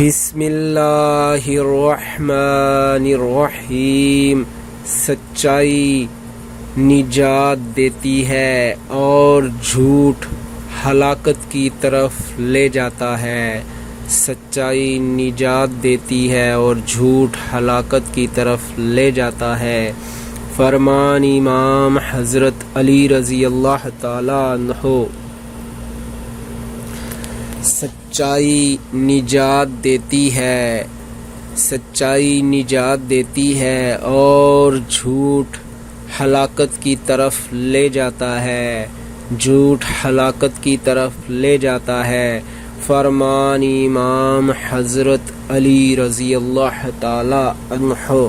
بسم اللہ الرحمن الرحیم۔ سچائی نجات دیتی ہے اور جھوٹ ہلاکت کی طرف لے جاتا ہے۔ سچائی نجات دیتی ہے اور جھوٹ ہلاکت کی طرف لے جاتا ہے۔ فرمان امام حضرت علی رضی اللہ تعالی عنہ۔ سچائی نجات دیتی ہے، سچائی نجات دیتی ہے اور جھوٹ ہلاکت کی طرف لے جاتا ہے، جھوٹ ہلاکت کی طرف لے جاتا ہے۔ فرمان امام حضرت علی رضی اللہ تعالی عنہ۔